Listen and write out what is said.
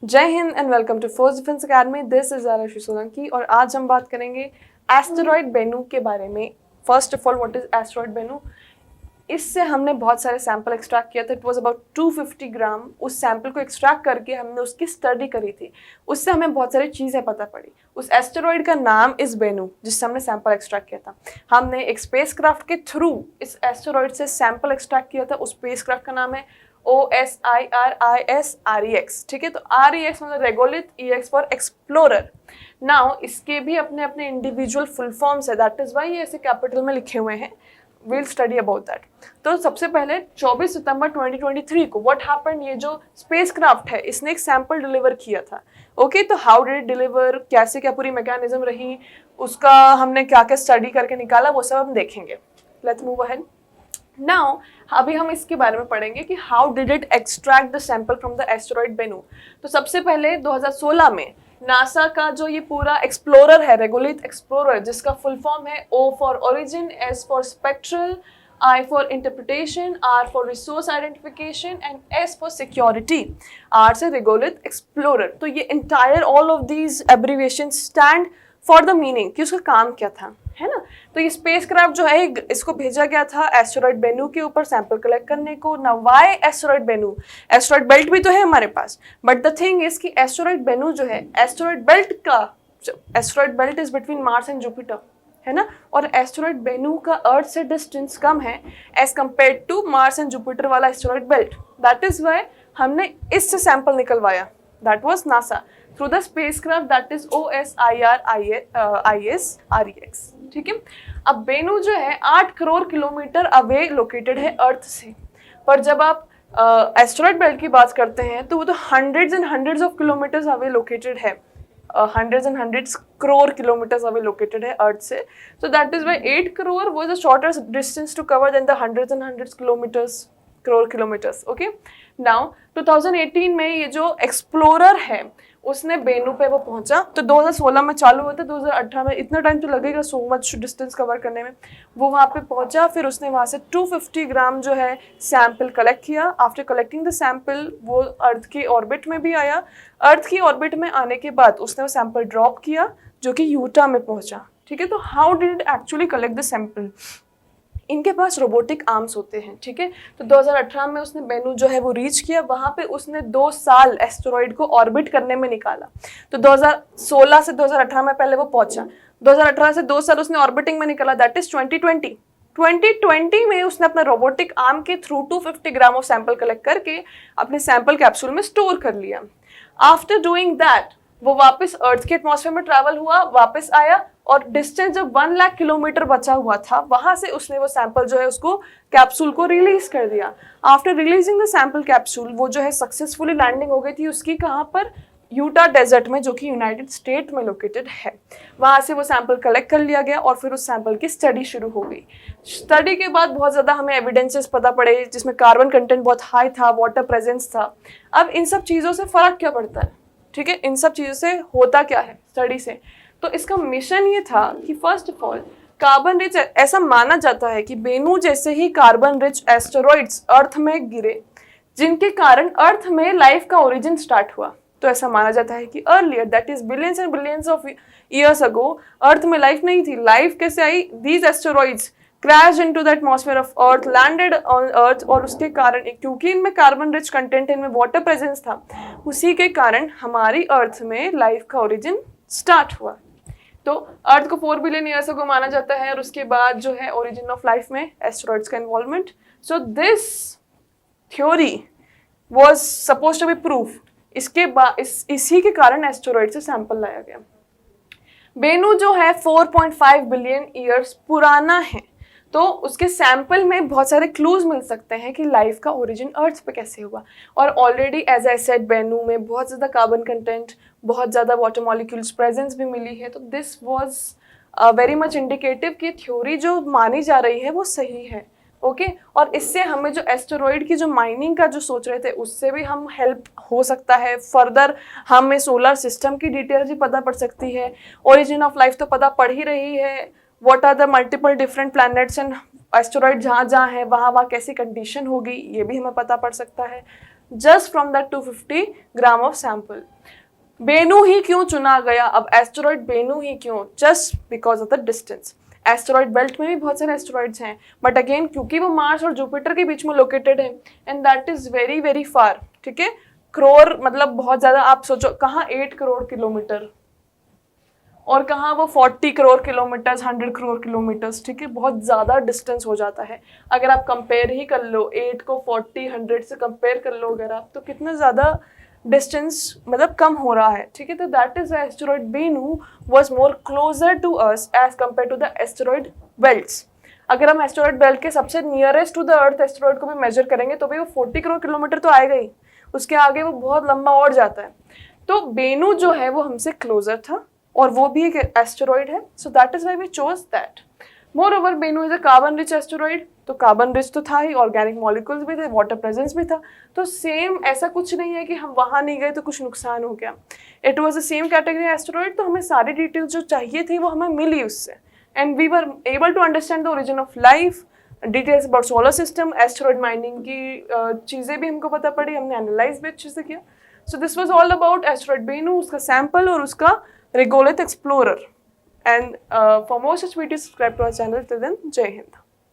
जय Hind and welcome to force defence academy. This is Arushi Solanki और आज हम बात करेंगे एस्टेरॉयड बेनू के बारे में। First of all, what is asteroid Bennu? इससे हमने बहुत सारे सैंपल एक्सट्रैक्ट किया था। It was about 250 gram. उस सैंपल को एक्सट्रैक्ट करके हमने उसकी स्टडी करी थी। उससे हमें बहुत सारी चीज़ें पता पड़ी। उस एस्टेरॉयड का नाम इस बेनू, जिससे हमने सैंपल एक्सट्रैक्ट किया था। हमने एक स्पेसक्राफ्ट के थ्रू इस एस्टेरॉयड से सैंपल एक्सट्रैक्ट किया था। उस स्पेसक्राफ्ट का नाम है OSIRIS-REX। ठीक है, तो REX मतलब regolith, EX for explorer. Now इसके भी अपने अपने इंडिविजुअल फुल फॉर्म्स है, दैट इज वाई ये ऐसे कैपिटल में लिखे हुए हैं। Will study about that. तो सबसे पहले 24 सितंबर 2023 को व्हाट हैपेंड, ये जो स्पेसक्राफ्ट है इसने एक सैंपल डिलीवर किया था। ओके, तो हाउ डिड इट डिलीवर, कैसे क्या पूरी मैकेनिज्म रही, उसका हमने क्या क्या स्टडी करके निकाला, वो सब हम देखेंगे। Let's move ahead. नाउ अभी हम इसके बारे में पढ़ेंगे कि how did it extract the sample from the asteroid Bennu. तो सबसे पहले 2016 में नासा का जो ये पूरा एक्सप्लोरर है, रेगोलिथ एक्सप्लोरर, जिसका फुल फॉर्म है O for origin, S for spectral, I for interpretation, R for resource identification and S for security. R से regolith explorer। तो ये entire all of these abbreviations stand for the meaning कि उसका काम क्या था, है ना। तो ये स्पेसक्राफ्ट जो है इसको भेजा गया था एस्टेरॉयड बेनू के ऊपर सैंपल कलेक्ट करने को। ना why asteroid Bennu, asteroid belt भी तो है हमारे पास, बट द थिंग इज कि एस्टेरॉयड बेनू जो है एस्टेरॉयड बेल्ट का, asteroid belt is between Mars and Jupiter, है ना। और एस्टेरॉयड बेनू का अर्थ से डिस्टेंस कम है as compared to Mars and Jupiter वाला asteroid belt. That is why हमने इससे सैंपल निकलवाया। That was NASA through the spacecraft that is OSIRIS-REX। ठीक है, अब बेनू जो है 8 करोड़ किलोमीटर अवे लोकेटेड है अर्थ से। पर जब आप एस्टेरॉयड बेल्ट की बात करते हैं तो वो तो hundreds and hundreds of kilometres away located है, hundreds and hundreds crore kilometres away located है अर्थ से। So that is why 8 crore was a shorter distance to cover than the hundreds and hundreds kilometres, crore kilometres. Okay, now 2018 में ये जो explorer है उसने Bennu पे वो पहुंचा। तो 2016 में चालू हुआ था, 2018 में, इतना टाइम तो लगेगा सो मच डिस्टेंस कवर करने में। वो वहाँ पे पहुंचा, फिर उसने वहाँ से 250 ग्राम जो है सैंपल कलेक्ट किया। आफ्टर कलेक्टिंग द सैंपल वो अर्थ की ऑर्बिट में भी आया। अर्थ की ऑर्बिट में आने के बाद उसने वो सैंपल ड्रॉप किया जो कि यूटा में पहुंचा। ठीक है, तो how did it actually collect the sample? इनके पास रोबोटिक आर्म्स होते हैं। ठीक है, तो 2018 में उसने बेनू जो है वो रीच किया। वहाँ पे उसने 2 साल एस्टेरॉयड को ऑर्बिट करने में निकाला। तो 2016 से 2018 में पहले वो पहुंचा, 2018 से 2 साल उसने ऑर्बिटिंग में निकाला, दैट इज 2020 में उसने अपना रोबोटिक आर्म के through 250 gram of sample collect करके अपने सैंपल कैप्सूल में स्टोर कर लिया। आफ्टर डूइंग दैट वो वापस अर्थ के एटमॉस्फेयर में ट्रैवल हुआ, वापस आया, और डिस्टेंस जब 1 लाख किलोमीटर बचा हुआ था वहां से उसने वो सैंपल जो है उसको कैप्सूल को रिलीज कर दिया। After releasing the sample capsule वो जो है सक्सेसफुली लैंडिंग हो गई थी उसकी, कहाँ पर? यूटा डेजर्ट में, जो कि यूनाइटेड स्टेट में लोकेटेड है। वहां से वो सैंपल कलेक्ट कर लिया गया और फिर उस सैंपल की स्टडी शुरू हो गई। स्टडी के बाद बहुत ज़्यादा हमें एविडेंसेस पता पड़े, जिसमें कार्बन कंटेंट बहुत हाई था, वाटर प्रेजेंस था। अब इन सब चीज़ों से फ़र्क क्या पड़ता है? ठीक है, इन सब चीज़ों से होता क्या है स्टडी से? तो इसका मिशन ये था कि first of all carbon rich, ऐसा माना जाता है कि बेनू जैसे ही कार्बन रिच एस्टेरॉइड्स अर्थ में गिरे जिनके कारण अर्थ में लाइफ का ओरिजिन स्टार्ट हुआ। तो ऐसा माना जाता है कि earlier, that is billions and billions of years ago, earth में लाइफ नहीं थी। लाइफ कैसे आई? These asteroids crash into the atmosphere of earth, landed on earth, और उसके कारण क्योंकि इनमें कार्बन रिच कंटेंट, इनमें वाटर प्रेजेंस था, उसी के कारण हमारी अर्थ में लाइफ का ओरिजिन स्टार्ट हुआ। तो अर्थ को 4 बिलियन ईयर्स को माना जाता है, और उसके बाद जो है ओरिजिन ऑफ लाइफ में एस्टेरॉइड्स का involvement. So this theory was suppose to be proof. इसके बाद इसी के कारण एस्टेरॉइड से सैंपल लाया गया। बेनू जो है 4.5 बिलियन ईयर्स पुराना है, तो उसके सैंपल में बहुत सारे क्लूज मिल सकते हैं कि लाइफ का ओरिजिन अर्थ पे कैसे हुआ। और already as I said Bennu में बहुत ज़्यादा कार्बन कंटेंट, बहुत ज़्यादा वाटर मॉलिक्यूल्स प्रेजेंस भी मिली है। तो this was very much indicative कि थ्योरी जो मानी जा रही है वो सही है। ओके, और इससे हमें जो एस्टेरॉइड की जो माइनिंग का जो सोच रहे थे उससे भी हम हेल्प हो सकता है। फर्दर हमें सोलर सिस्टम की डिटेल्स भी पता पड़ सकती है। ओरिजिन ऑफ लाइफ तो पता पड़ ही रही है। What are the multiple different planets and asteroid जहाँ जहाँ है वहाँ कैसी कंडीशन होगी ये भी हमें पता पड़ सकता है। just from that 250 gram of sample. Bennu ही क्यों चुना गया? अब एस्टेरॉइड बेनू ही क्यों? Just because of the distance. Asteroid belt में भी बहुत सारे एस्टेरॉइड्स हैं, बट अगेन क्योंकि वो मार्स और जुपिटर के बीच में लोकेटेड है and that is very very far, ठीक है। करोड़ मतलब बहुत ज्यादा, आप सोचो कहाँ 8 करोड़ किलोमीटर और कहाँ वो 40 करोड़ किलोमीटर, 100 करोड़ किलोमीटर्स, ठीक है, बहुत ज़्यादा डिस्टेंस हो जाता है। अगर आप कंपेयर ही कर लो 8 को 40 100 से कंपेयर कर लो अगर आप, तो कितना ज़्यादा डिस्टेंस मतलब कम हो रहा है, ठीक है। तो that is asteroid Bennu was more closer to us as compare to the asteroid belts. अगर हम एस्टेरॉइड बेल्ट के सबसे nearest to the earth asteroid को भी मेजर करेंगे तो भी वो 40 करोड़ किलोमीटर तो आएगा ही, उसके आगे वो बहुत लंबा और जाता है। तो बेनू जो है वो हमसे क्लोजर था और वो भी एक एस्टेरॉइड है, so that is why we chose that. Moreover Bennu is a carbon rich asteroid, तो कार्बन रिच तो था ही, ऑर्गेनिक मॉलिक्यूल्स भी थे, वाटर प्रेजेंस भी था, तो सेम ऐसा कुछ नहीं है कि हम वहाँ नहीं गए तो कुछ नुकसान हो गया। It was the same category asteroid, तो हमें सारी डिटेल्स जो चाहिए थी वो हमें मिली उससे, and we were able to understand the origin of life, details about solar system, asteroid mining की चीज़ें भी हमको पता पड़ी, हमने एनालाइज भी अच्छे से किया। So this was all about asteroid Bennu, उसका सैंपल और उसका regolith explorer, and for more such videos subscribe to our channel. Till then, Jai Hind.